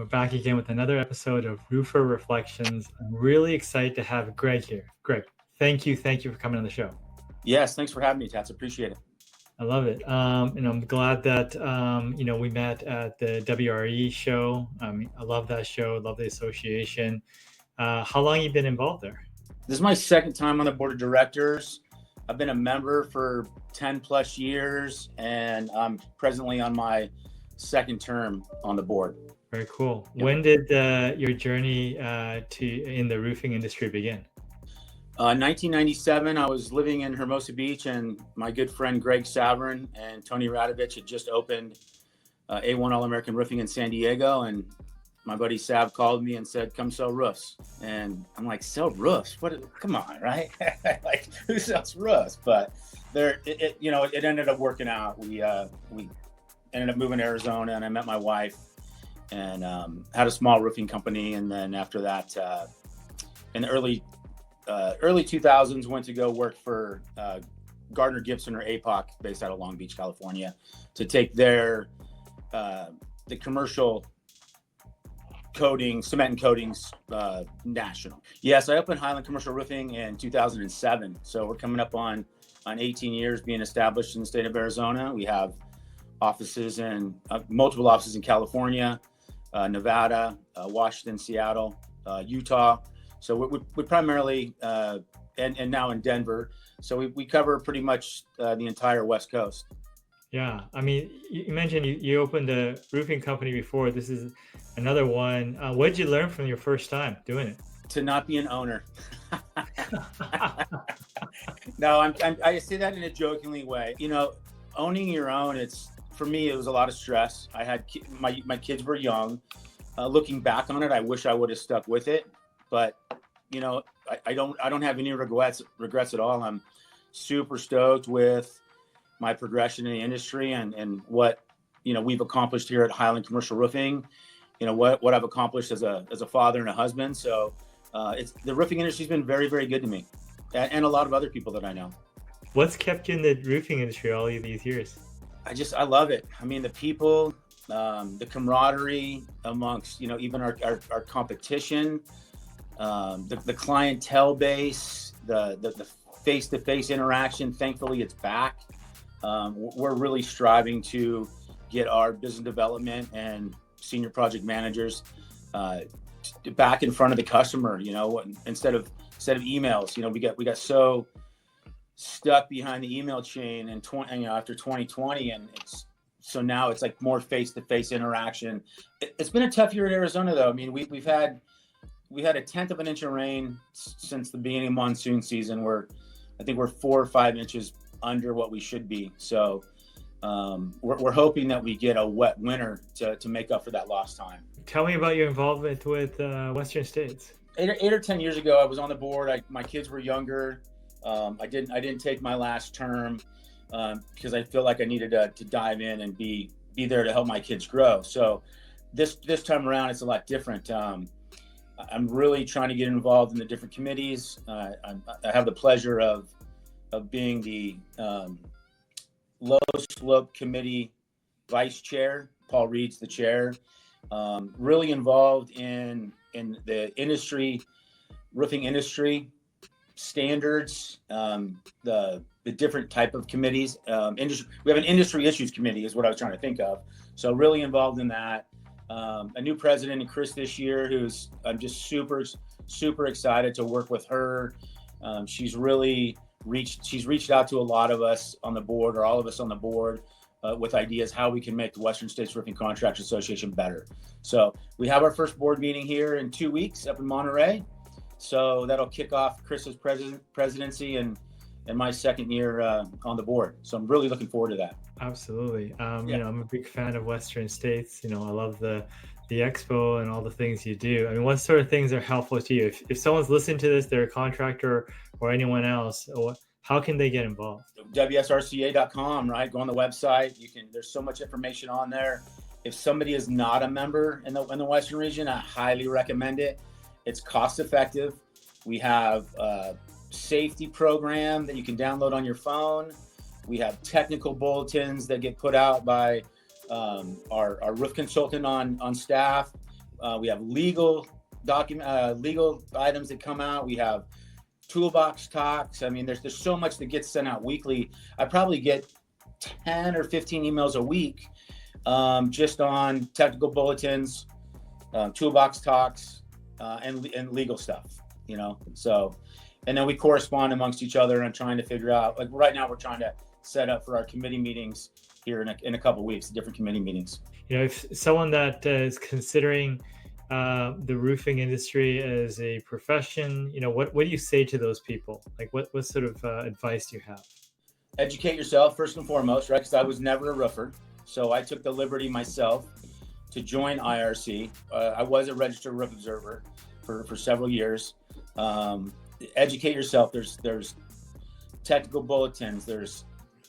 We're back again with another episode of Roofer Reflections. I'm really excited to have Greg here. Greg, thank you for coming on the show. Yes, thanks for having me, Tats. Appreciate it. I love it. And I'm glad that, we met at the WRE show. I love that show, love the association. How long have you been involved there? This is my second time on the board of directors. I've been a member for 10 plus years, and I'm presently on my second term on the board. Very cool. Yep. When did your journey in the roofing industry begin? 1997, I was living in Hermosa Beach, and my good friend Greg Savrin and Tony Radovich had just opened A1 All-American Roofing in San Diego, and my buddy Sav called me and said, "Come sell roofs." And I'm like, "Sell roofs? What? Come on, right? Like, who sells roofs?" But it ended up working out. We ended up moving to Arizona, and I met my wife, and had a small roofing company. And then after that, in the early 2000s, went to go work for Gardner Gibson, or APOC, based out of Long Beach, California, to take their the commercial cement and coatings national. Yes, I opened Highland Commercial Roofing in 2007. So we're coming up on 18 years being established in the state of Arizona. We have offices in multiple offices in California, Nevada, Washington, Seattle, Utah. So we primarily, and now in Denver. So we cover pretty much the entire West Coast. Yeah, I mean, you mentioned you opened a roofing company before. This is another one. What did you learn from your first time doing it? To not be an owner. No, I say that in a jokingly way. You know, owning your own, for me, it was a lot of stress. I had my kids were young. Looking back on it, I wish I would have stuck with it. But you know, I don't have any regrets at all. I'm super stoked with my progression in the industry and what, you know, we've accomplished here at Highland Commercial Roofing, you know, what I've accomplished as a father and a husband. So the roofing industry's been very, very good to me, and a lot of other people that I know. What's kept you in the roofing industry all of these years? I love it. I mean, the people, the camaraderie amongst, you know, even our competition, the clientele base, the face-to-face interaction. Thankfully, it's back. We're really striving to get our business development and senior project managers back in front of the customer. You know, instead of emails. You know, we got so stuck behind the email chain after 2020, and so now it's like more face-to-face interaction. It's been a tough year in Arizona, though. I mean, we had a tenth of an inch of rain since the beginning of monsoon season. I think we're 4 or 5 inches under what we should be. So we're hoping that we get a wet winter to make up for that lost time. Tell me about your involvement with Western States. 8 or 10 years ago, I was on the board. My kids were younger. I didn't take my last term because I feel like I needed to dive in and be there to help my kids grow. So this time around, it's a lot different. I'm really trying to get involved in the different committees. I have the pleasure of being the low slope committee vice chair. Paul Reed's the chair. Really involved in the industry, roofing industry standards, the different type of committees. We have an industry issues committee is what I was trying to think of. So really involved in that. A new president in Chris this year, I'm just super excited to work with her. She's reached out to a lot of us on the board, or all of us on the board, with ideas how we can make the Western States Roofing Contractors Association better. So we have our first board meeting here in 2 weeks up in Monterey. So that'll kick off Chris's presidency and my second year on the board. So I'm really looking forward to that. Absolutely. You know, I'm a big fan of Western States. You know, I love the expo and all the things you do. I mean, what sort of things are helpful to you? If someone's listening to this, they're a contractor or anyone else, how can they get involved? WSRCA.com, right? Go on the website. There's so much information on there. If somebody is not a member in the Western region, I highly recommend it. It's cost effective. We have a safety program that you can download on your phone. We have technical bulletins that get put out by our roof consultant on staff. We have legal items that come out. We have toolbox talks. I mean, there's so much that gets sent out weekly. I probably get 10 or 15 emails a week, just on technical bulletins, toolbox talks, and legal stuff, so, and then we correspond amongst each other and trying to figure out, like right now we're trying to set up for our committee meetings here in a couple of weeks, different committee meetings. If someone that is considering the roofing industry as a profession, what do you say to those people? Like what sort of advice do you have? Educate yourself first and foremost, right? Because I was never a roofer. So I took the liberty myself to join IRC. I was a registered roof observer for several years. Educate yourself. There's technical bulletins. There's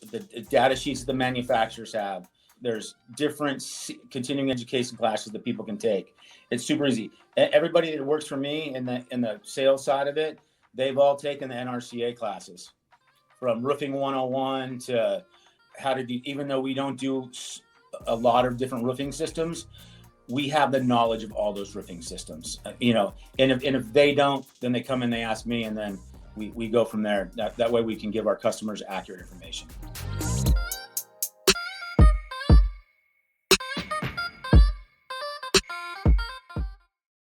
the data sheets that the manufacturers have. There's different continuing education classes that people can take. It's super easy. Everybody that works for me in the sales side of it, they've all taken the NRCA classes, from roofing 101 to how to do, even though we don't do a lot of different roofing systems, we have the knowledge of all those roofing systems, and if they don't, then they come and they ask me, and then we go from there. That way we can give our customers accurate information.